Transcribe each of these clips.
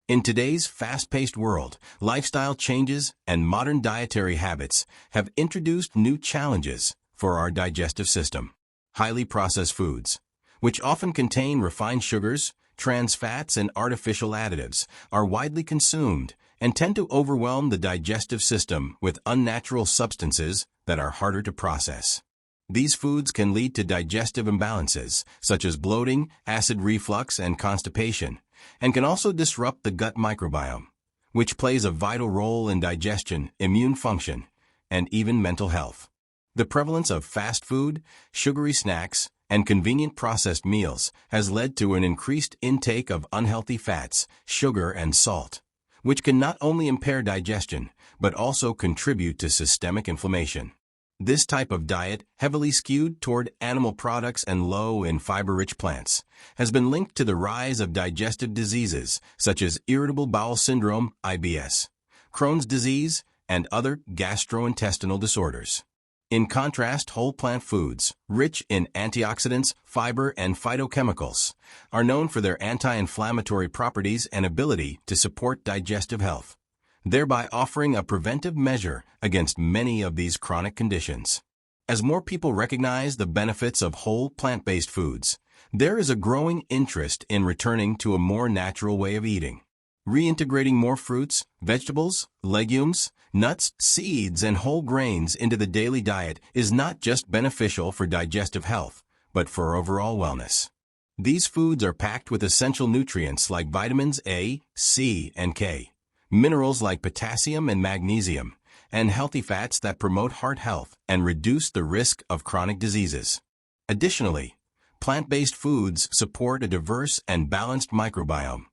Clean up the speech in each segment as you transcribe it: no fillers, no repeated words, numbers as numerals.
In today's fast-paced world, lifestyle changes and modern dietary habits have introduced new challenges for our digestive system. Highly processed foods, which often contain refined sugars, trans fats, and artificial additives, are widely consumed and tend to overwhelm the digestive system with unnatural substances that are harder to process. These foods can lead to digestive imbalances, such as bloating, acid reflux, and constipation, and can also disrupt the gut microbiome, which plays a vital role in digestion, immune function, and even mental health. The prevalence of fast food, sugary snacks, and convenient processed meals has led to an increased intake of unhealthy fats, sugar, and salt, which can not only impair digestion, but also contribute to systemic inflammation. This type of diet, heavily skewed toward animal products and low in fiber-rich plants, has been linked to the rise of digestive diseases such as irritable bowel syndrome, IBS, Crohn's disease, and other gastrointestinal disorders. In contrast, whole plant foods, rich in antioxidants, fiber, and phytochemicals, are known for their anti-inflammatory properties and ability to support digestive health, thereby offering a preventive measure against many of these chronic conditions. As more people recognize the benefits of whole plant-based foods, there is a growing interest in returning to a more natural way of eating. Reintegrating more fruits, vegetables, legumes, nuts, seeds, and whole grains into the daily diet is not just beneficial for digestive health, but for overall wellness. These foods are packed with essential nutrients like vitamins A, C, and K, minerals like potassium and magnesium, and healthy fats that promote heart health and reduce the risk of chronic diseases. Additionally, plant-based foods support a diverse and balanced microbiome,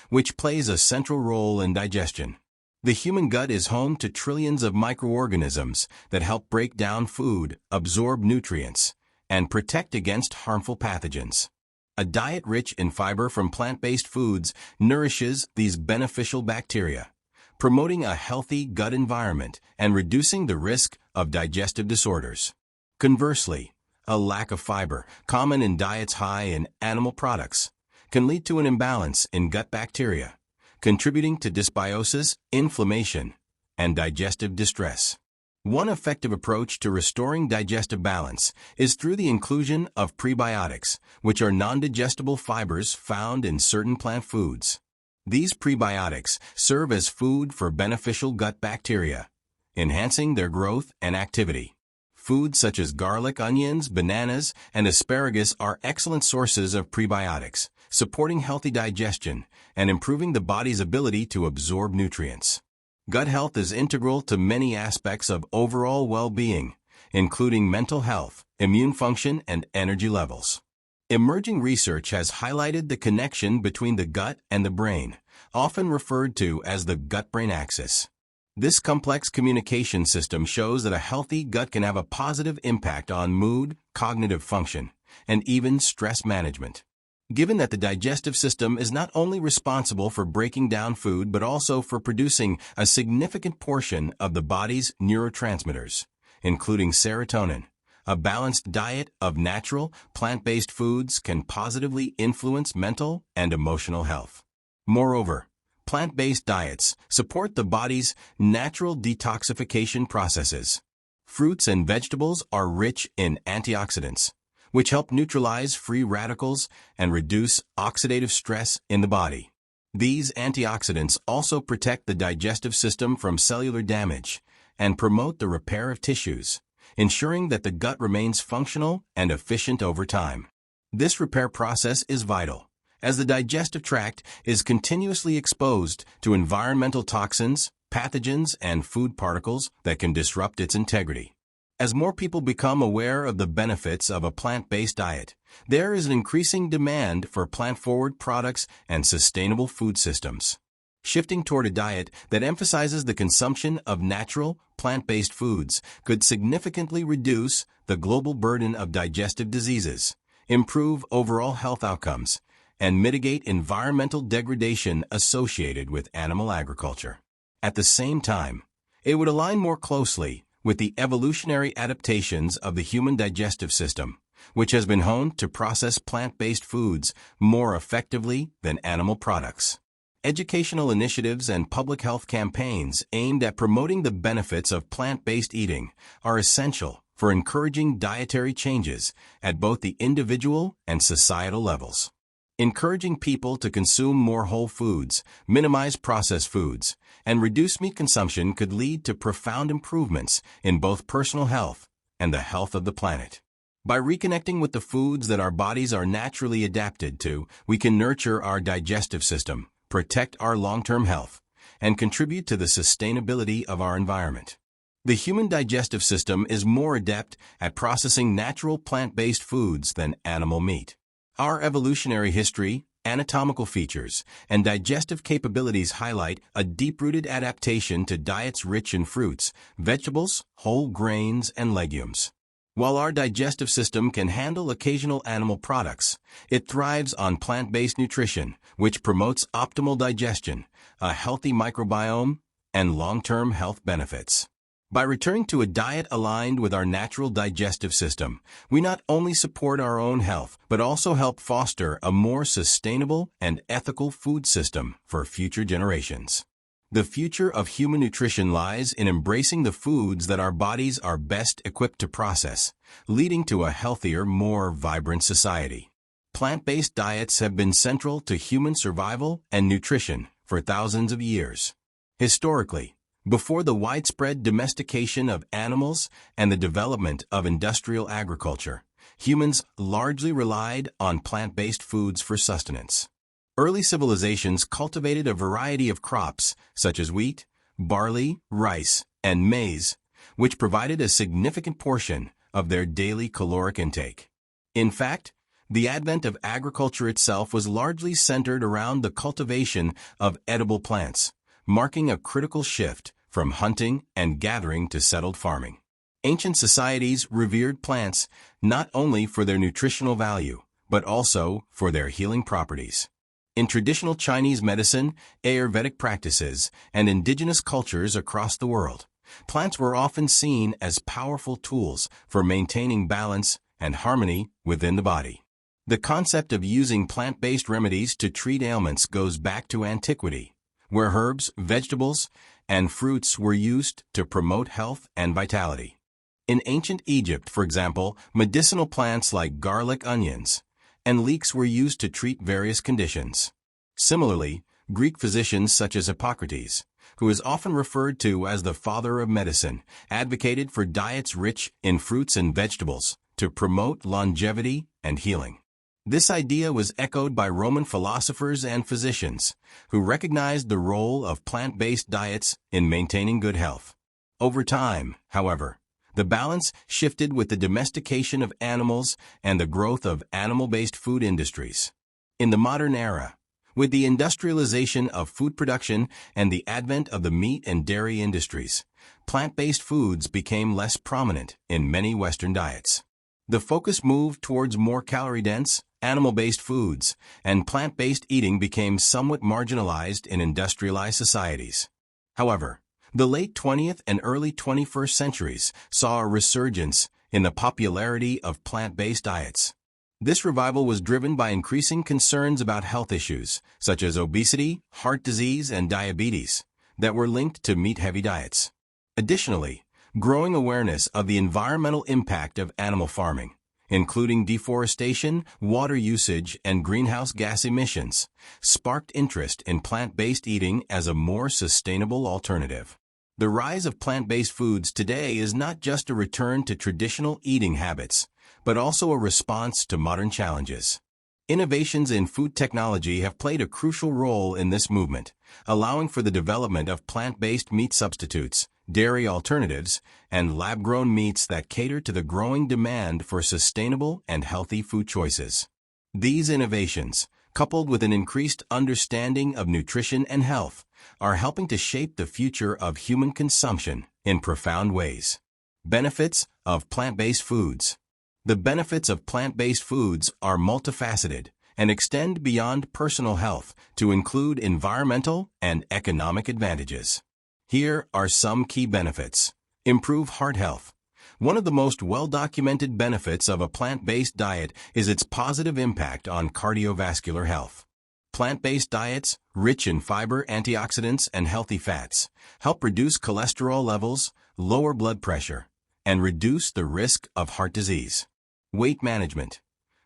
which plays a central role in digestion. The human gut is home to trillions of microorganisms that help break down food, absorb nutrients, and protect against harmful pathogens. A diet rich in fiber from plant-based foods nourishes these beneficial bacteria, promoting a healthy gut environment and reducing the risk of digestive disorders. Conversely, a lack of fiber, common in diets high in animal products, can lead to an imbalance in gut bacteria, contributing to dysbiosis, inflammation, and digestive distress. One effective approach to restoring digestive balance is through the inclusion of prebiotics, which are non-digestible fibers found in certain plant foods. These prebiotics serve as food for beneficial gut bacteria, enhancing their growth and activity. Foods such as garlic, onions, bananas, and asparagus are excellent sources of prebiotics, supporting healthy digestion and improving the body's ability to absorb nutrients. Gut health is integral to many aspects of overall well-being, including mental health, immune function, and energy levels. Emerging research has highlighted the connection between the gut and the brain, often referred to as the gut-brain axis. This complex communication system shows that a healthy gut can have a positive impact on mood, cognitive function, and even stress management. Given that the digestive system is not only responsible for breaking down food but also for producing a significant portion of the body's neurotransmitters, including serotonin, a balanced diet of natural, plant-based foods can positively influence mental and emotional health. Moreover, plant-based diets support the body's natural detoxification processes. Fruits and vegetables are rich in antioxidants, which help neutralize free radicals and reduce oxidative stress in the body. These antioxidants also protect the digestive system from cellular damage and promote the repair of tissues, ensuring that the gut remains functional and efficient over time. This repair process is vital, as the digestive tract is continuously exposed to environmental toxins, pathogens, and food particles that can disrupt its integrity. As more people become aware of the benefits of a plant-based diet, there is an increasing demand for plant-forward products and sustainable food systems. Shifting toward a diet that emphasizes the consumption of natural, plant-based foods could significantly reduce the global burden of digestive diseases, improve overall health outcomes, and mitigate environmental degradation associated with animal agriculture. At the same time, it would align more closely with the evolutionary adaptations of the human digestive system, which has been honed to process plant-based foods more effectively than animal products. educational initiatives and public health campaigns aimed at promoting the benefits of plant-based eating are essential for encouraging dietary changes at both the individual and societal levels. Encouraging people to consume more whole foods, minimize processed foods, and reduce meat consumption could lead to profound improvements in both personal health and the health of the planet. By reconnecting with the foods that our bodies are naturally adapted to, we can nurture our digestive system, protect our long-term health, and contribute to the sustainability of our environment. The human digestive system is more adept at processing natural plant-based foods than animal meat. Our evolutionary history, anatomical features, and digestive capabilities highlight a deep-rooted adaptation to diets rich in fruits, vegetables, whole grains, and legumes. While our digestive system can handle occasional animal products, it thrives on plant-based nutrition, which promotes optimal digestion, a healthy microbiome, and long-term health benefits. By returning to a diet aligned with our natural digestive system, we not only support our own health, but also help foster a more sustainable and ethical food system for future generations. The future of human nutrition lies in embracing the foods that our bodies are best equipped to process, leading to a healthier, more vibrant society. Plant-based diets have been central to human survival and nutrition for thousands of years. Historically, before the widespread domestication of animals and the development of industrial agriculture, humans largely relied on plant-based foods for sustenance. Early civilizations cultivated a variety of crops, such as wheat, barley, rice, and maize, which provided a significant portion of their daily caloric intake. In fact, the advent of agriculture itself was largely centered around the cultivation of edible plants, marking a critical shift from hunting and gathering to settled farming. Ancient societies revered plants not only for their nutritional value, but also for their healing properties. In traditional Chinese medicine, Ayurvedic practices, and indigenous cultures across the world, plants were often seen as powerful tools for maintaining balance and harmony within the body. The concept of using plant-based remedies to treat ailments goes back to antiquity, where herbs, vegetables, and fruits were used to promote health and vitality. In ancient Egypt, for example, medicinal plants like garlic, onions, and leeks were used to treat various conditions. Similarly, Greek physicians such as Hippocrates, who is often referred to as the father of medicine, advocated for diets rich in fruits and vegetables to promote longevity and healing. This idea was echoed by Roman philosophers and physicians, who recognized the role of plant-based diets in maintaining good health. Over time, however, the balance shifted with the domestication of animals and the growth of animal-based food industries. In the modern era, with the industrialization of food production and the advent of the meat and dairy industries, plant-based foods became less prominent in many Western diets. The focus moved towards more calorie-dense, animal-based foods, and plant-based eating became somewhat marginalized in industrialized societies. However, the late 20th and early 21st centuries saw a resurgence in the popularity of plant-based diets. This revival was driven by increasing concerns about health issues, such as obesity, heart disease, and diabetes, that were linked to meat-heavy diets. Additionally, growing awareness of the environmental impact of animal farming, including deforestation, water usage, and greenhouse gas emissions, sparked interest in plant-based eating as a more sustainable alternative. The rise of plant-based foods today is not just a return to traditional eating habits, but also a response to modern challenges. Innovations in food technology have played a crucial role in this movement, allowing for the development of plant-based meat substitutes, dairy alternatives, and lab-grown meats that cater to the growing demand for sustainable and healthy food choices. These innovations, coupled with an increased understanding of nutrition and health, are helping to shape the future of human consumption in profound ways. Benefits of plant-based foods. The benefits of plant-based foods are multifaceted and extend beyond personal health to include environmental and economic advantages. Here are some key benefits. Improve heart health. One of the most well-documented benefits of a plant-based diet is its positive impact on cardiovascular health. Plant-based diets, rich in fiber, antioxidants, and healthy fats, help reduce cholesterol levels, lower blood pressure, and reduce the risk of heart disease. Weight management.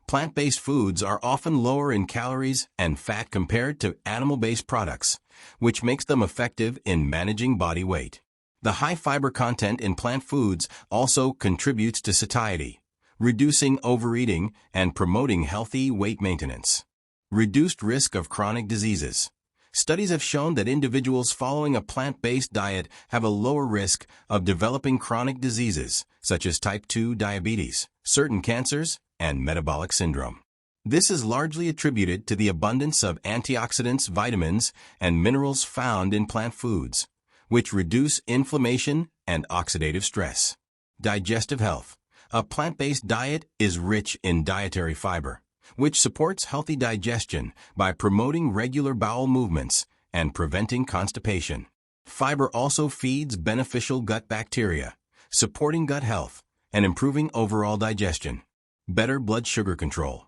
Plant-based foods are often lower in calories and fat compared to animal-based products, which makes them effective in managing body weight. The high fiber content in plant foods also contributes to satiety, reducing overeating and promoting healthy weight maintenance. Reduced risk of chronic diseases. Studies have shown that individuals following a plant-based diet have a lower risk of developing chronic diseases such as type 2 diabetes, certain cancers, and metabolic syndrome. This is largely attributed to the abundance of antioxidants, vitamins, and minerals found in plant foods, which reduce inflammation and oxidative stress. Digestive health. A plant-based diet is rich in dietary fiber, which supports healthy digestion by promoting regular bowel movements and preventing constipation. Fiber also feeds beneficial gut bacteria, supporting gut health and improving overall digestion. Better blood sugar control.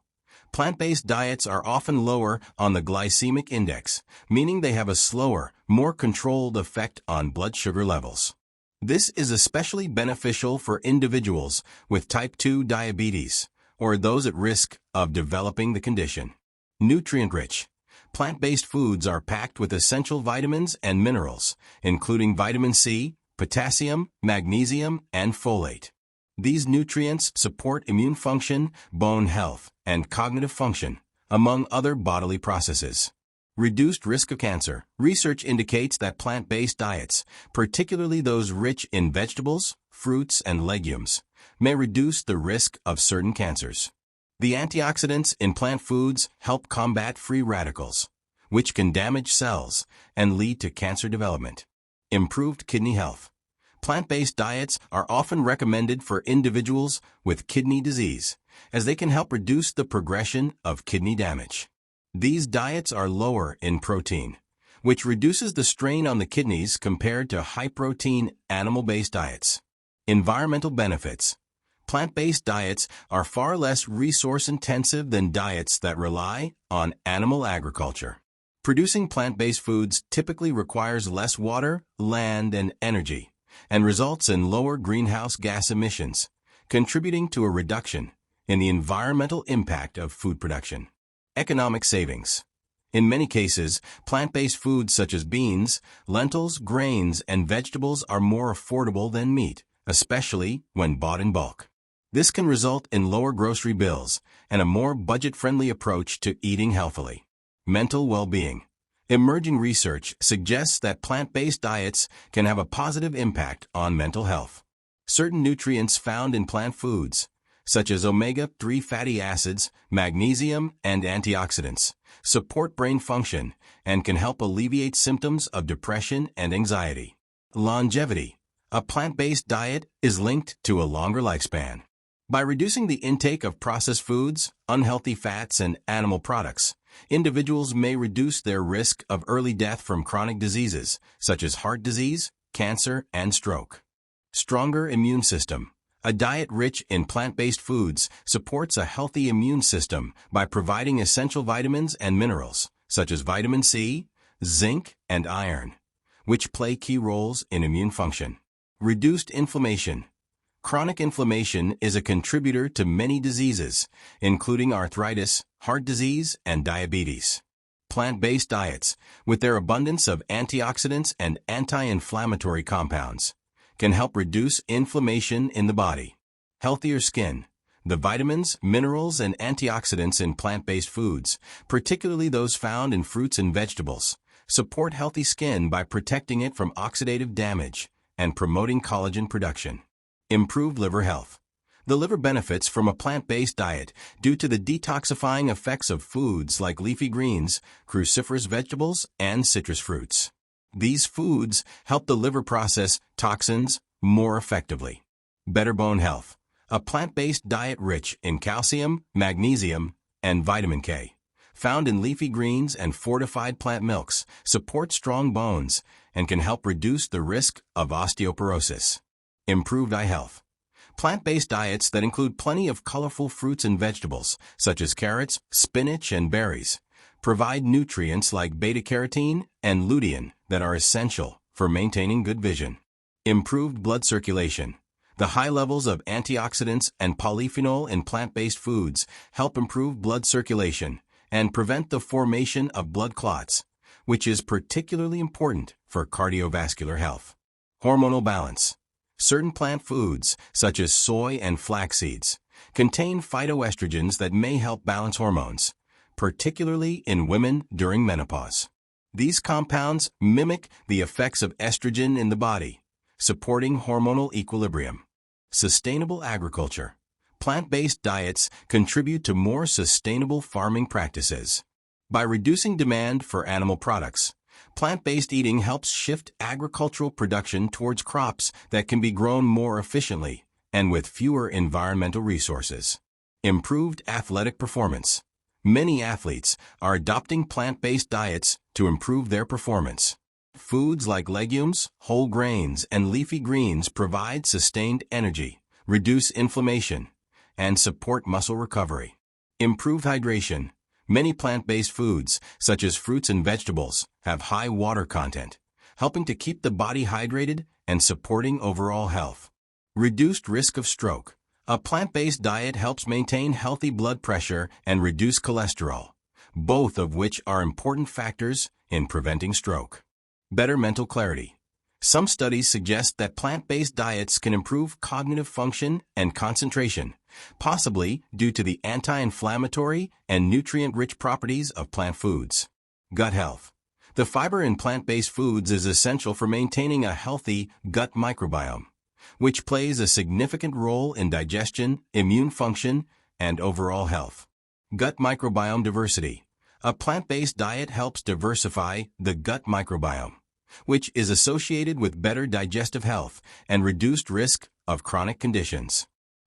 Plant-based diets are often lower on the glycemic index, meaning they have a slower, more controlled effect on blood sugar levels. This is especially beneficial for individuals with type 2 diabetes or those at risk of developing the condition. Nutrient-rich. Plant-based foods are packed with essential vitamins and minerals, including vitamin C, potassium, magnesium, and folate. These nutrients support immune function, bone health, and cognitive function, among other bodily processes. Reduced risk of cancer. Research indicates that plant-based diets, particularly those rich in vegetables, fruits, and legumes, may reduce the risk of certain cancers. The antioxidants in plant foods help combat free radicals, which can damage cells and lead to cancer development. Improved kidney health. Plant-based diets are often recommended for individuals with kidney disease, as they can help reduce the progression of kidney damage. These diets are lower in protein, which reduces the strain on the kidneys compared to high-protein animal-based diets. Environmental benefits. Plant-based diets are far less resource-intensive than diets that rely on animal agriculture. Producing plant-based foods typically requires less water, land, and energy, and results in lower greenhouse gas emissions, contributing to a reduction in the environmental impact of food production. Economic savings. In many cases, plant-based foods such as beans, lentils, grains, and vegetables are more affordable than meat, especially when bought in bulk. This can result in lower grocery bills and a more budget-friendly approach to eating healthily. Mental well-being. Emerging research suggests that plant-based diets can have a positive impact on mental health. Certain nutrients found in plant foods, such as omega-3 fatty acids, magnesium, and antioxidants, support brain function and can help alleviate symptoms of depression and anxiety. Longevity. A plant-based diet is linked to a longer lifespan. By reducing the intake of processed foods, unhealthy fats, and animal products, individuals may reduce their risk of early death from chronic diseases, such as heart disease, cancer, and stroke. Stronger immune system. A diet rich in plant-based foods supports a healthy immune system by providing essential vitamins and minerals, such as vitamin C, zinc, and iron, which play key roles in immune function. Reduced inflammation. Chronic inflammation is a contributor to many diseases, including arthritis, heart disease, and diabetes. Plant-based diets, with their abundance of antioxidants and anti-inflammatory compounds, can help reduce inflammation in the body. Healthier skin. The vitamins, minerals, and antioxidants in plant-based foods, particularly those found in fruits and vegetables, support healthy skin by protecting it from oxidative damage and promoting collagen production. Improved liver health. The liver benefits from a plant-based diet due to the detoxifying effects of foods like leafy greens, cruciferous vegetables, and citrus fruits. These foods help the liver process toxins more effectively. Better bone health. A plant-based diet rich in calcium, magnesium, and vitamin K, found in leafy greens and fortified plant milks, supports strong bones and can help reduce the risk of osteoporosis. Improved eye health. Plant-based diets that include plenty of colorful fruits and vegetables, such as carrots, spinach, and berries, provide nutrients like beta-carotene and lutein that are essential for maintaining good vision. Improved blood circulation. The high levels of antioxidants and polyphenol in plant-based foods help improve blood circulation and prevent the formation of blood clots, which is particularly important for cardiovascular health. Hormonal balance. Certain plant foods, such as soy and flax seeds, contain phytoestrogens that may help balance hormones, particularly in women during menopause. These compounds mimic the effects of estrogen in the body, supporting hormonal equilibrium. Sustainable agriculture. Plant-based diets contribute to more sustainable farming practices. By reducing demand for animal products, plant-based eating helps shift agricultural production towards crops that can be grown more efficiently and with fewer environmental resources. Improved athletic performance. Many athletes are adopting plant-based diets to improve their performance. Foods like legumes, whole grains, and leafy greens provide sustained energy, reduce inflammation, and support muscle recovery. Improved hydration. Many plant-based foods, such as fruits and vegetables, have high water content, helping to keep the body hydrated and supporting overall health. Reduced risk of stroke. A plant-based diet helps maintain healthy blood pressure and reduce cholesterol, both of which are important factors in preventing stroke. Better mental clarity. Some studies suggest that plant-based diets can improve cognitive function and concentration, possibly due to the anti-inflammatory and nutrient-rich properties of plant foods. Gut health. The fiber in plant-based foods is essential for maintaining a healthy gut microbiome, which plays a significant role in digestion, immune function, and overall health. Gut microbiome diversity. A plant-based diet helps diversify the gut microbiome, which is associated with better digestive health and reduced risk of chronic conditions.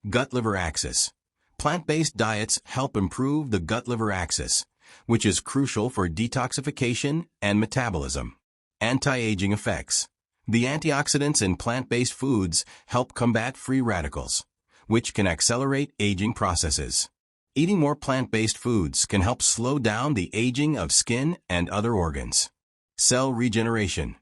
Gut-liver axis. Plant-based diets help improve the gut-liver axis, which is crucial for detoxification and metabolism. Anti-aging effects. The antioxidants in plant-based foods help combat free radicals, which can accelerate aging processes. Eating more plant-based foods can help slow down the aging of skin and other organs. Cell regeneration.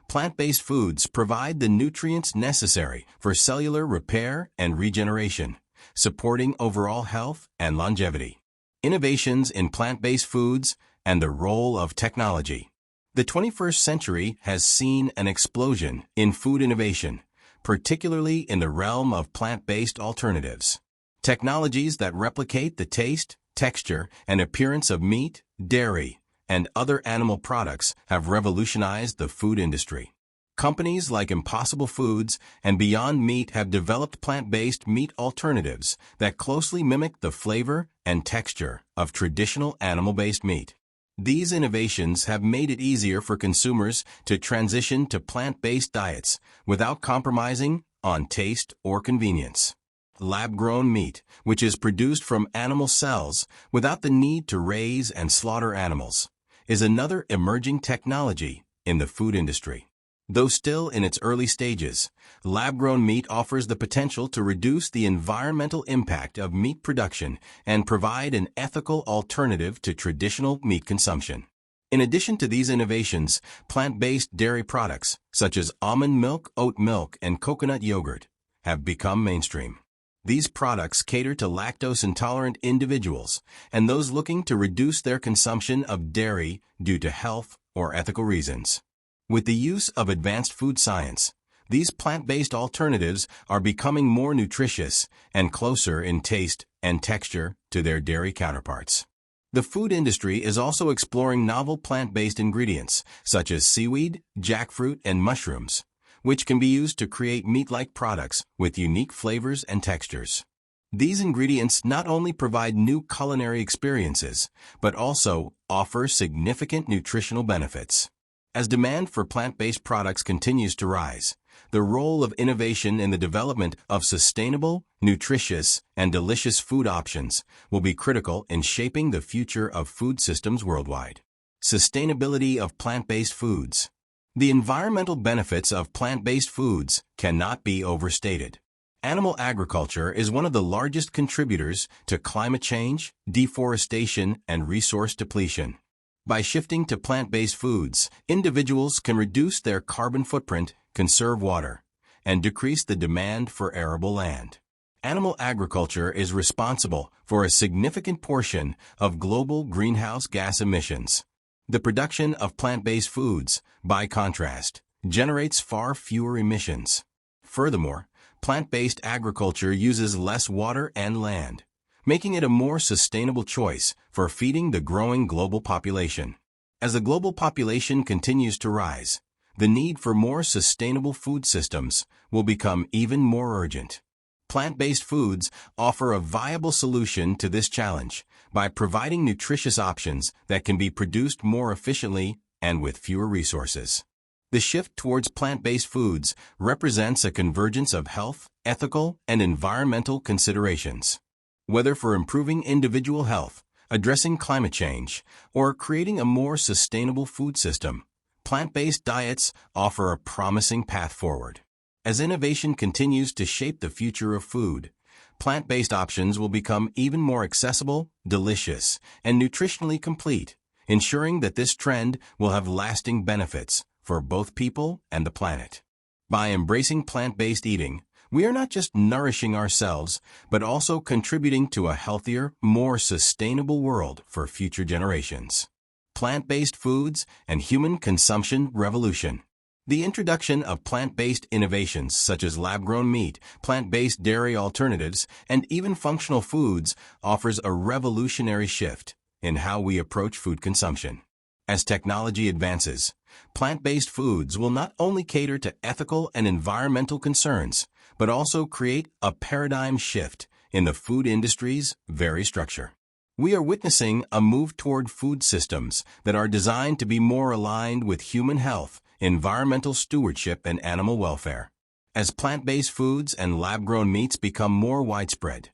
Plant-based foods provide the nutrients necessary for cellular repair and regeneration, supporting overall health and longevity. Innovations in plant-based foods and the role of technology. The 21st century has seen an explosion in food innovation, particularly in the realm of plant-based alternatives. Technologies that replicate the taste, texture, and appearance of meat, dairy, and other animal products have revolutionized the food industry. Companies like Impossible Foods and Beyond Meat have developed plant-based meat alternatives that closely mimic the flavor and texture of traditional animal-based meat. These innovations have made it easier for consumers to transition to plant-based diets without compromising on taste or convenience. Lab-grown meat, which is produced from animal cells without the need to raise and slaughter animals, is another emerging technology in the food industry. Though still in its early stages, lab-grown meat offers the potential to reduce the environmental impact of meat production and provide an ethical alternative to traditional meat consumption. In addition to these innovations, plant-based dairy products, such as almond milk, oat milk, and coconut yogurt, have become mainstream. These products cater to lactose-intolerant individuals and those looking to reduce their consumption of dairy due to health or ethical reasons. With the use of advanced food science, these plant-based alternatives are becoming more nutritious and closer in taste and texture to their dairy counterparts. The food industry is also exploring novel plant-based ingredients, such as seaweed, jackfruit, and mushrooms, which can be used to create meat-like products with unique flavors and textures. These ingredients not only provide new culinary experiences, but also offer significant nutritional benefits. As demand for plant-based products continues to rise, the role of innovation in the development of sustainable, nutritious, and delicious food options will be critical in shaping the future of food systems worldwide. Sustainability of plant-based foods. The environmental benefits of plant-based foods cannot be overstated. Animal agriculture is one of the largest contributors to climate change, deforestation, and resource depletion. By shifting to plant-based foods, individuals can reduce their carbon footprint, conserve water, and decrease the demand for arable land. Animal agriculture is responsible for a significant portion of global greenhouse gas emissions. The production of plant-based foods, by contrast, generates far fewer emissions. Furthermore, plant-based agriculture uses less water and land, making it a more sustainable choice for feeding the growing global population. As the global population continues to rise, the need for more sustainable food systems will become even more urgent. Plant-based foods offer a viable solution to this challenge by providing nutritious options that can be produced more efficiently and with fewer resources. The shift towards plant-based foods represents a convergence of health, ethical, and environmental considerations. Whether for improving individual health, addressing climate change, or creating a more sustainable food system, plant-based diets offer a promising path forward. As innovation continues to shape the future of food, plant-based options will become even more accessible, delicious, and nutritionally complete, ensuring that this trend will have lasting benefits for both people and the planet. By embracing plant-based eating, we are not just nourishing ourselves, but also contributing to a healthier, more sustainable world for future generations. Plant-based foods and human consumption revolution. The introduction of plant-based innovations such as lab-grown meat, plant-based dairy alternatives, and even functional foods offers a revolutionary shift in how we approach food consumption. As technology advances, plant-based foods will not only cater to ethical and environmental concerns, but also create a paradigm shift in the food industry's very structure. We are witnessing a move toward food systems that are designed to be more aligned with human health, environmental stewardship, and animal welfare. As plant-based foods and lab-grown meats become more widespread,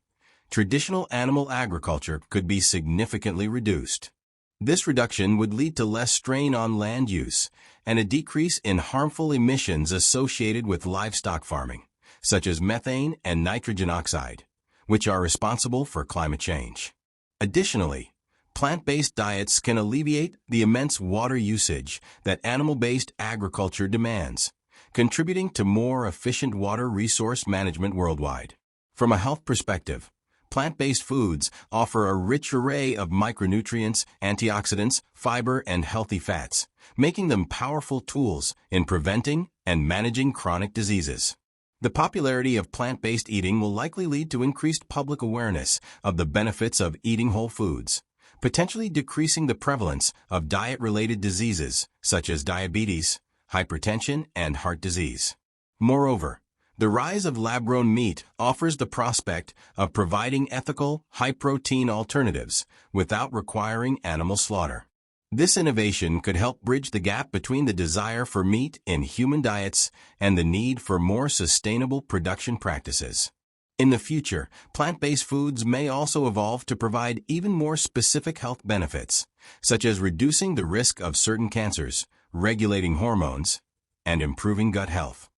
traditional animal agriculture could be significantly reduced. This reduction would lead to less strain on land use and a decrease in harmful emissions associated with livestock farming, such as methane and nitrogen oxide, which are responsible for climate change. Additionally, plant-based diets can alleviate the immense water usage that animal-based agriculture demands, contributing to more efficient water resource management worldwide. From a health perspective, plant-based foods offer a rich array of micronutrients, antioxidants, fiber, and healthy fats, making them powerful tools in preventing and managing chronic diseases. The popularity of plant-based eating will likely lead to increased public awareness of the benefits of eating whole foods, potentially decreasing the prevalence of diet-related diseases such as diabetes, hypertension, and heart disease. Moreover, the rise of lab-grown meat offers the prospect of providing ethical, high-protein alternatives without requiring animal slaughter. This innovation could help bridge the gap between the desire for meat in human diets and the need for more sustainable production practices. In the future, plant-based foods may also evolve to provide even more specific health benefits, such as reducing the risk of certain cancers, regulating hormones, and improving gut health.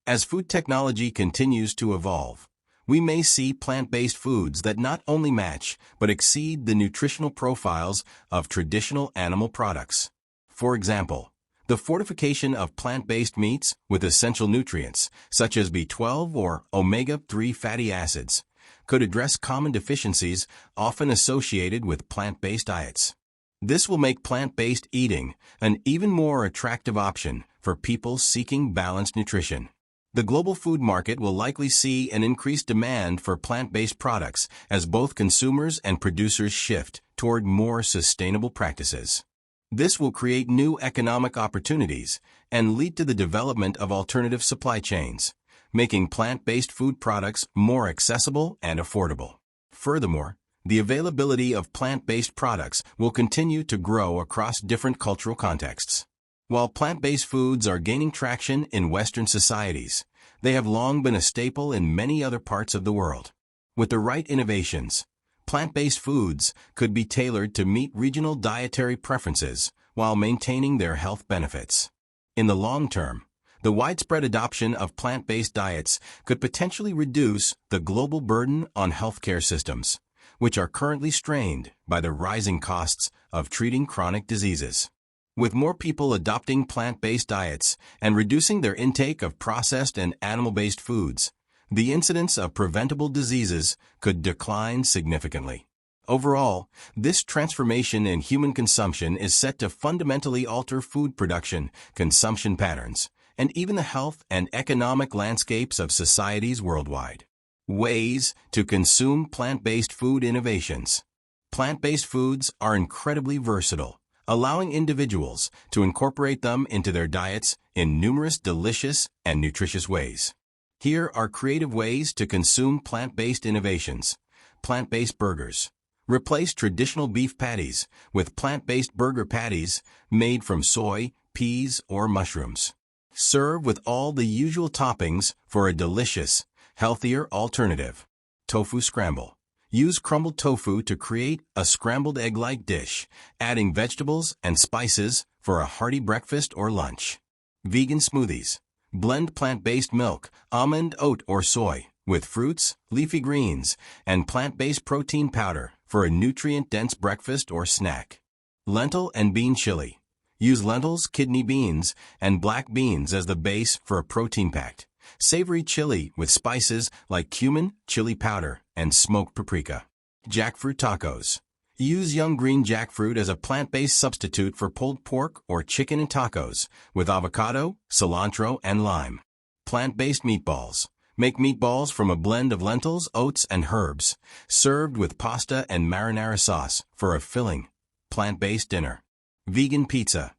As food technology continues to evolve, we may see plant-based foods that not only match but exceed the nutritional profiles of traditional animal products. For example, the fortification of plant-based meats with essential nutrients, such as B12 or omega-3 fatty acids, could address common deficiencies often associated with plant-based diets. This will make plant-based eating an even more attractive option for people seeking balanced nutrition. The global food market will likely see an increased demand for plant-based products as both consumers and producers shift toward more sustainable practices. This will create new economic opportunities and lead to the development of alternative supply chains, making plant-based food products more accessible and affordable. Furthermore, the availability of plant-based products will continue to grow across different cultural contexts. While plant-based foods are gaining traction in Western societies, they have long been a staple in many other parts of the world. With the right innovations, plant-based foods could be tailored to meet regional dietary preferences while maintaining their health benefits. In the long term, the widespread adoption of plant-based diets could potentially reduce the global burden on healthcare systems, which are currently strained by the rising costs of treating chronic diseases. With more people adopting plant-based diets and reducing their intake of processed and animal-based foods, the incidence of preventable diseases could decline significantly. Overall, this transformation in human consumption is set to fundamentally alter food production, consumption patterns, and even the health and economic landscapes of societies worldwide. Ways to consume plant-based food innovations. Plant-based foods are incredibly versatile, allowing individuals to incorporate them into their diets in numerous delicious and nutritious ways. Here are creative ways to consume plant-based innovations. Plant-based burgers. Replace traditional beef patties with plant-based burger patties made from soy, peas, or mushrooms. Serve with all the usual toppings for a delicious, healthier alternative. Tofu scramble. Use crumbled tofu to create a scrambled egg-like dish, adding vegetables and spices for a hearty breakfast or lunch. Vegan smoothies. Blend plant-based milk, almond, oat, or soy with fruits, leafy greens, and plant-based protein powder for a nutrient-dense breakfast or snack. Lentil and bean chili. Use lentils, kidney beans, and black beans as the base for a protein-packed, savory chili with spices like cumin, chili powder, and smoked paprika. Jackfruit tacos. Use young green jackfruit as a plant-based substitute for pulled pork or chicken in tacos with avocado, cilantro, and lime. Plant-based meatballs. Make meatballs from a blend of lentils, oats, and herbs, served with pasta and marinara sauce for a filling, plant-based dinner. Vegan pizza.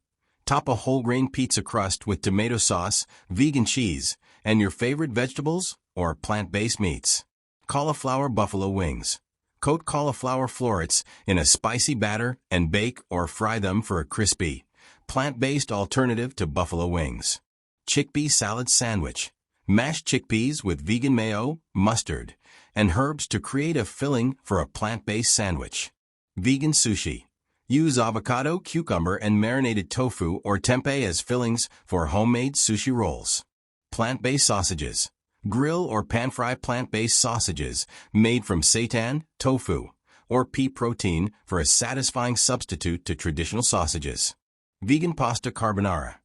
Top a whole-grain pizza crust with tomato sauce, vegan cheese, and your favorite vegetables or plant-based meats. Cauliflower buffalo wings. Coat cauliflower florets in a spicy batter and bake or fry them for a crispy, plant-based alternative to buffalo wings. Chickpea salad sandwich. Mash chickpeas with vegan mayo, mustard, and herbs to create a filling for a plant-based sandwich. Vegan sushi. Use avocado, cucumber, and marinated tofu or tempeh as fillings for homemade sushi rolls. Plant-based sausages. Grill or pan-fry plant-based sausages made from seitan, tofu, or pea protein for a satisfying substitute to traditional sausages. Vegan pasta carbonara.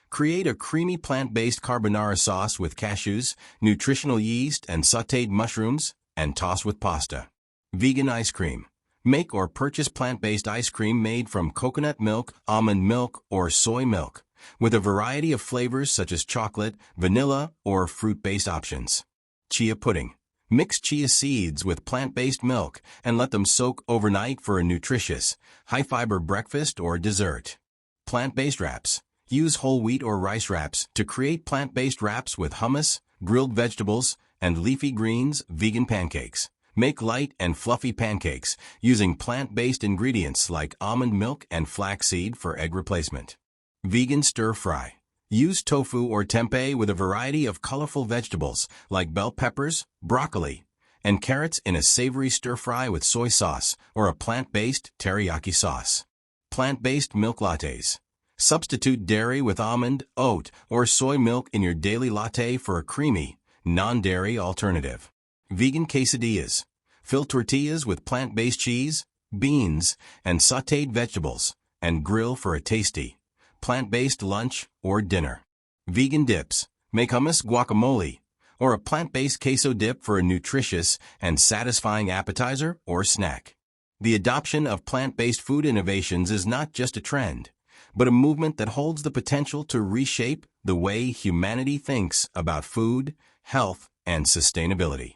Create a creamy plant-based carbonara sauce with cashews, nutritional yeast, and sautéed mushrooms, and toss with pasta. Vegan ice cream. Make or purchase plant-based ice cream made from coconut milk, almond milk, or soy milk, with a variety of flavors such as chocolate, vanilla, or fruit-based options. Chia pudding. Mix chia seeds with plant-based milk and let them soak overnight for a nutritious, high-fiber breakfast or dessert. Plant-based wraps. Use whole wheat or rice wraps to create plant-based wraps with hummus, grilled vegetables, and leafy greens. Vegan pancakes. Make light and fluffy pancakes using plant-based ingredients like almond milk and flaxseed for egg replacement. Vegan stir-fry. Use tofu or tempeh with a variety of colorful vegetables like bell peppers, broccoli, and carrots in a savory stir-fry with soy sauce or a plant-based teriyaki sauce. Plant-based milk lattes. Substitute dairy with almond, oat, or soy milk in your daily latte for a creamy, non-dairy alternative. Vegan quesadillas. Fill tortillas with plant-based cheese, beans, and sautéed vegetables, and grill for a tasty, plant-based lunch or dinner. Vegan dips. Make hummus, guacamole, or a plant-based queso dip for a nutritious and satisfying appetizer or snack. The adoption of plant-based food innovations is not just a trend, but a movement that holds the potential to reshape the way humanity thinks about food, health, and sustainability.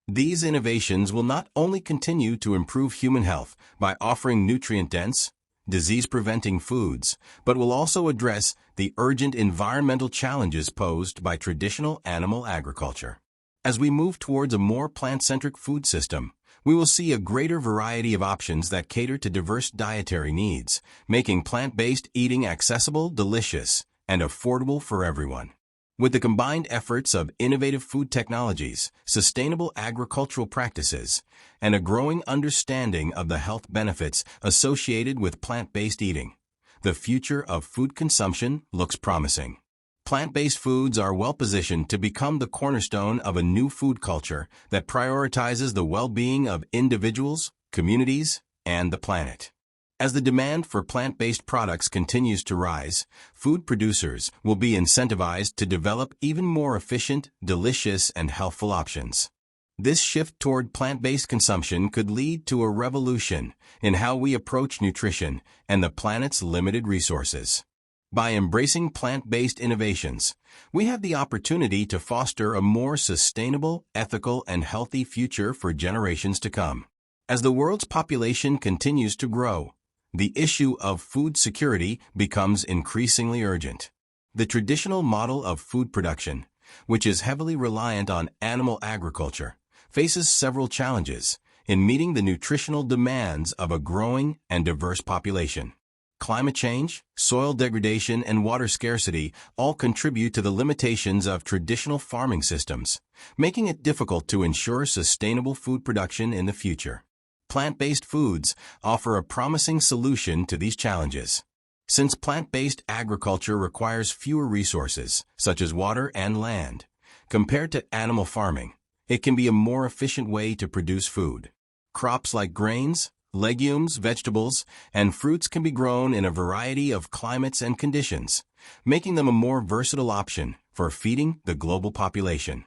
These innovations will not only continue to improve human health by offering nutrient-dense, disease-preventing foods, but will also address the urgent environmental challenges posed by traditional animal agriculture. As we move towards a more plant-centric food system, we will see a greater variety of options that cater to diverse dietary needs, making plant-based eating accessible, delicious, and affordable for everyone. With the combined efforts of innovative food technologies, sustainable agricultural practices, and a growing understanding of the health benefits associated with plant-based eating, the future of food consumption looks promising. Plant-based foods are well-positioned to become the cornerstone of a new food culture that prioritizes the well-being of individuals, communities, and the planet. As the demand for plant-based products continues to rise, food producers will be incentivized to develop even more efficient, delicious, and healthful options. This shift toward plant-based consumption could lead to a revolution in how we approach nutrition and the planet's limited resources. By embracing plant-based innovations, we have the opportunity to foster a more sustainable, ethical, and healthy future for generations to come. As the world's population continues to grow, the issue of food security becomes increasingly urgent. The traditional model of food production, which is heavily reliant on animal agriculture, faces several challenges in meeting the nutritional demands of a growing and diverse population. Climate change, soil degradation, and water scarcity all contribute to the limitations of traditional farming systems, making it difficult to ensure sustainable food production in the future. Plant-based foods offer a promising solution to these challenges. Since plant-based agriculture requires fewer resources, such as water and land, compared to animal farming, it can be a more efficient way to produce food. Crops like grains, legumes, vegetables, and fruits can be grown in a variety of climates and conditions, making them a more versatile option for feeding the global population.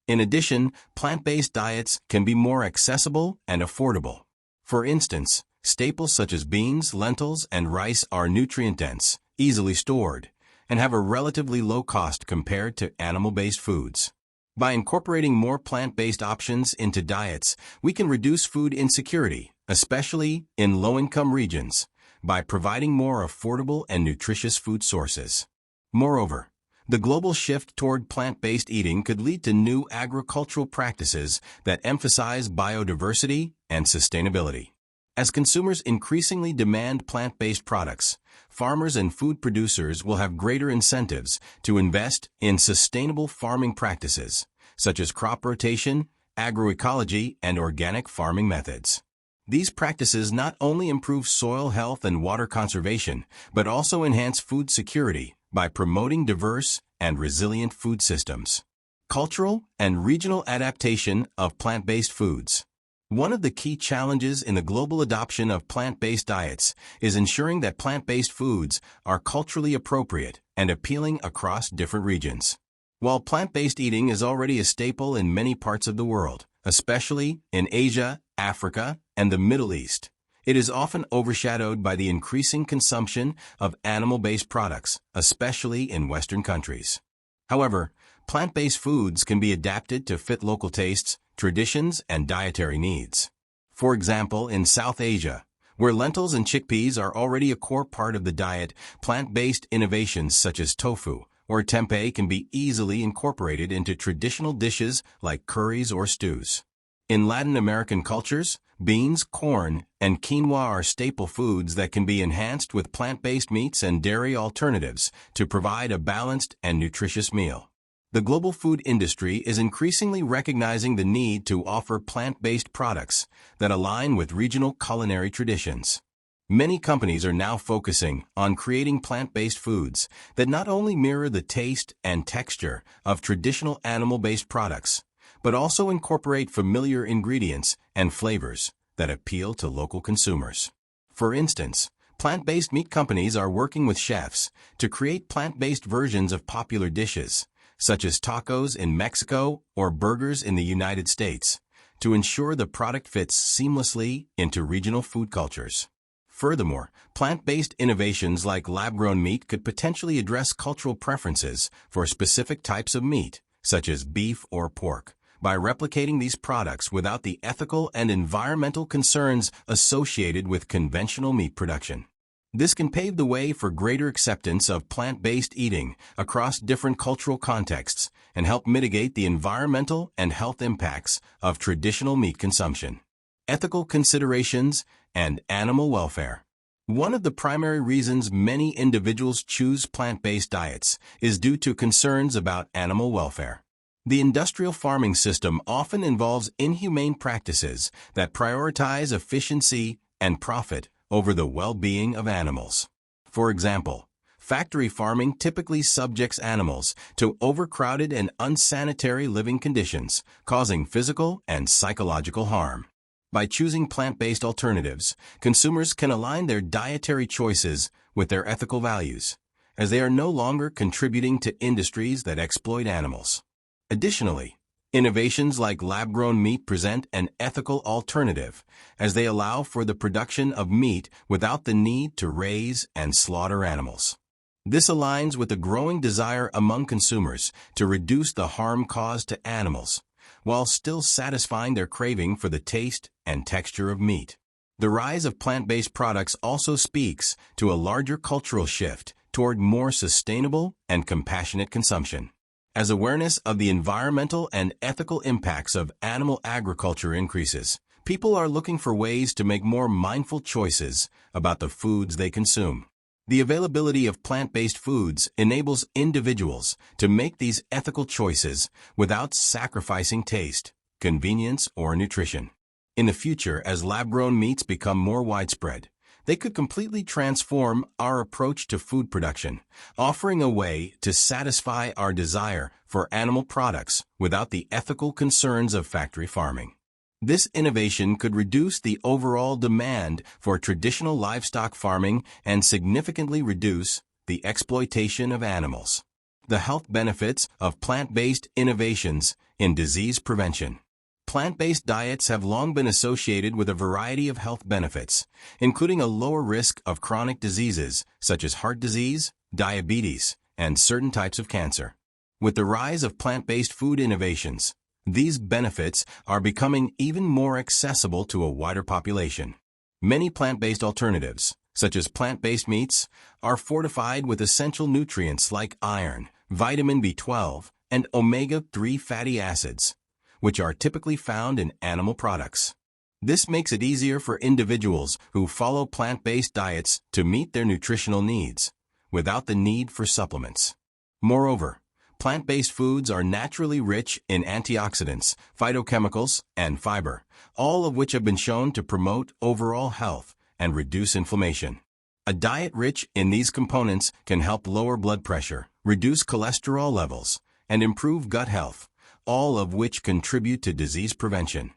In addition, plant-based diets can be more accessible and affordable. For instance, staples such as beans, lentils, and rice are nutrient-dense, easily stored, and have a relatively low cost compared to animal-based foods. By incorporating more plant-based options into diets, we can reduce food insecurity, especially in low-income regions, by providing more affordable and nutritious food sources. Moreover, the global shift toward plant-based eating could lead to new agricultural practices that emphasize biodiversity and sustainability. As consumers increasingly demand plant-based products, farmers and food producers will have greater incentives to invest in sustainable farming practices, such as crop rotation, agroecology, and organic farming methods. These practices not only improve soil health and water conservation, but also enhance food security by promoting diverse and resilient food systems. Cultural and regional adaptation of plant-based foods. One of the key challenges in the global adoption of plant-based diets is ensuring that plant-based foods are culturally appropriate and appealing across different regions. While plant-based eating is already a staple in many parts of the world, especially in Asia, Africa, and the Middle East, it is often overshadowed by the increasing consumption of animal-based products, especially in Western countries. However, plant-based foods can be adapted to fit local tastes, traditions, and dietary needs. For example, in South Asia, where lentils and chickpeas are already a core part of the diet, plant-based innovations such as tofu or tempeh can be easily incorporated into traditional dishes like curries or stews. In Latin American cultures, beans, corn, and quinoa are staple foods that can be enhanced with plant-based meats and dairy alternatives to provide a balanced and nutritious meal. The global food industry is increasingly recognizing the need to offer plant-based products that align with regional culinary traditions. Many companies are now focusing on creating plant-based foods that not only mirror the taste and texture of traditional animal-based products, but also incorporate familiar ingredients and flavors that appeal to local consumers. For instance, plant-based meat companies are working with chefs to create plant-based versions of popular dishes, such as tacos in Mexico or burgers in the United States, to ensure the product fits seamlessly into regional food cultures. Furthermore, plant-based innovations like lab-grown meat could potentially address cultural preferences for specific types of meat, such as beef or pork, by replicating these products without the ethical and environmental concerns associated with conventional meat production. This can pave the way for greater acceptance of plant-based eating across different cultural contexts and help mitigate the environmental and health impacts of traditional meat consumption. Ethical considerations and animal welfare. One of the primary reasons many individuals choose plant-based diets is due to concerns about animal welfare. The industrial farming system often involves inhumane practices that prioritize efficiency and profit over the well-being of animals. For example, factory farming typically subjects animals to overcrowded and unsanitary living conditions, causing physical and psychological harm. By choosing plant-based alternatives, consumers can align their dietary choices with their ethical values, as they are no longer contributing to industries that exploit animals. Additionally, innovations like lab-grown meat present an ethical alternative, as they allow for the production of meat without the need to raise and slaughter animals. This aligns with the growing desire among consumers to reduce the harm caused to animals, while still satisfying their craving for the taste and texture of meat. The rise of plant-based products also speaks to a larger cultural shift toward more sustainable and compassionate consumption. As awareness of the environmental and ethical impacts of animal agriculture increases, people are looking for ways to make more mindful choices about the foods they consume. The availability of plant-based foods enables individuals to make these ethical choices without sacrificing taste, convenience, or nutrition. In the future, as lab-grown meats become more widespread, they could completely transform our approach to food production, offering a way to satisfy our desire for animal products without the ethical concerns of factory farming. This innovation could reduce the overall demand for traditional livestock farming and significantly reduce the exploitation of animals. The health benefits of plant-based innovations in disease prevention. Plant-based diets have long been associated with a variety of health benefits, including a lower risk of chronic diseases such as heart disease, diabetes, and certain types of cancer. With the rise of plant-based food innovations, these benefits are becoming even more accessible to a wider population. Many plant-based alternatives, such as plant-based meats, are fortified with essential nutrients like iron, vitamin B12, and omega-3 fatty acids, which are typically found in animal products. This makes it easier for individuals who follow plant-based diets to meet their nutritional needs, without the need for supplements. Moreover, plant-based foods are naturally rich in antioxidants, phytochemicals, and fiber, all of which have been shown to promote overall health and reduce inflammation. A diet rich in these components can help lower blood pressure, reduce cholesterol levels, and improve gut health, all of which contribute to disease prevention.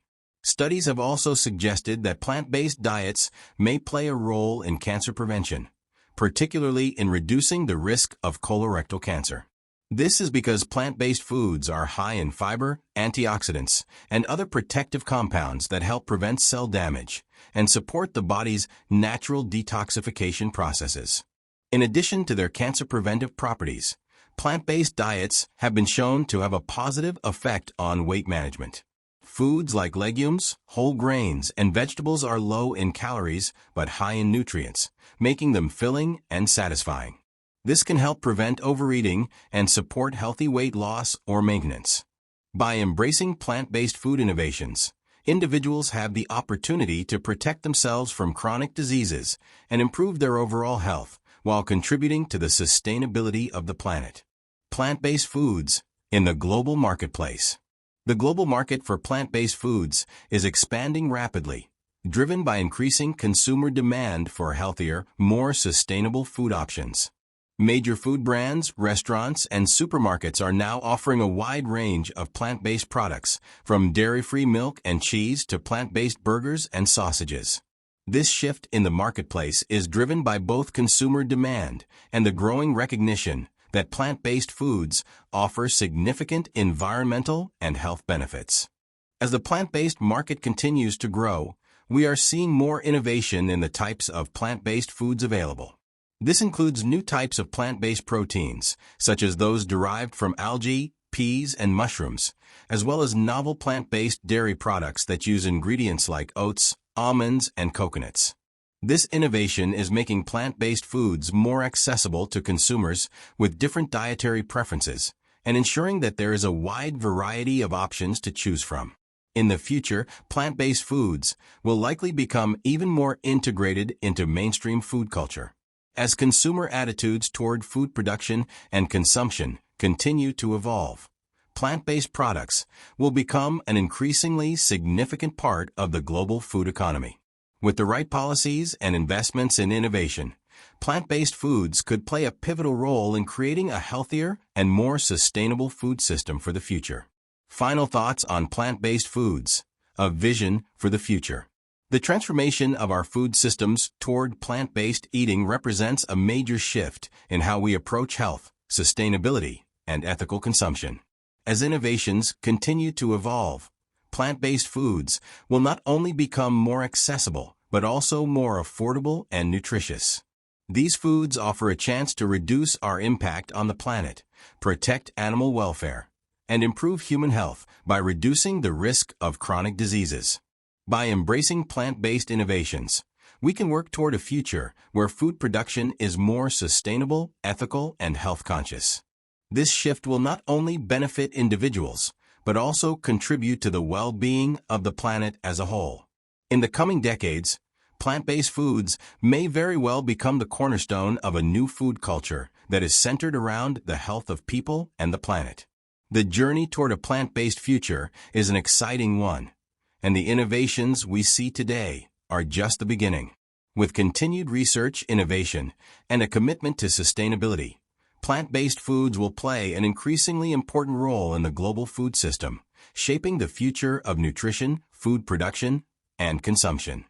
Studies have also suggested that plant-based diets may play a role in cancer prevention, particularly in reducing the risk of colorectal cancer. This is because plant-based foods are high in fiber, antioxidants, and other protective compounds that help prevent cell damage and support the body's natural detoxification processes. In addition to their cancer-preventive properties, plant-based diets have been shown to have a positive effect on weight management. Foods like legumes, whole grains, and vegetables are low in calories but high in nutrients, making them filling and satisfying. This can help prevent overeating and support healthy weight loss or maintenance. By embracing plant-based food innovations, individuals have the opportunity to protect themselves from chronic diseases and improve their overall health while contributing to the sustainability of the planet. Plant-based foods in the global marketplace. The global market for plant-based foods is expanding rapidly, driven by increasing consumer demand for healthier, more sustainable food options. Major food brands, restaurants, and supermarkets are now offering a wide range of plant-based products, from dairy-free milk and cheese to plant-based burgers and sausages. This shift in the marketplace is driven by both consumer demand and the growing recognition that plant-based foods offer significant environmental and health benefits. As the plant-based market continues to grow, we are seeing more innovation in the types of plant-based foods available. This includes new types of plant-based proteins, such as those derived from algae, peas, and mushrooms, as well as novel plant-based dairy products that use ingredients like oats, almonds, and coconuts. This innovation is making plant-based foods more accessible to consumers with different dietary preferences and ensuring that there is a wide variety of options to choose from. In the future, plant-based foods will likely become even more integrated into mainstream food culture. As consumer attitudes toward food production and consumption continue to evolve, plant-based products will become an increasingly significant part of the global food economy. With the right policies and investments in innovation, plant-based foods could play a pivotal role in creating a healthier and more sustainable food system for the future. Final thoughts on plant-based foods. a vision for the future. The transformation of our food systems toward plant-based eating represents a major shift in how we approach health, sustainability, and ethical consumption. As innovations continue to evolve, plant-based foods will not only become more accessible, but also more affordable and nutritious. These foods offer a chance to reduce our impact on the planet, protect animal welfare, and improve human health by reducing the risk of chronic diseases. By embracing plant-based innovations, we can work toward a future where food production is more sustainable, ethical, and health-conscious. This shift will not only benefit individuals, but also contribute to the well-being of the planet as a whole. In the coming decades, plant-based foods may very well become the cornerstone of a new food culture that is centered around the health of people and the planet. The journey toward a plant-based future is an exciting one, and the innovations we see today are just the beginning. With continued research, innovation, and a commitment to sustainability, plant-based foods will play an increasingly important role in the global food system, shaping the future of nutrition, food production, and consumption.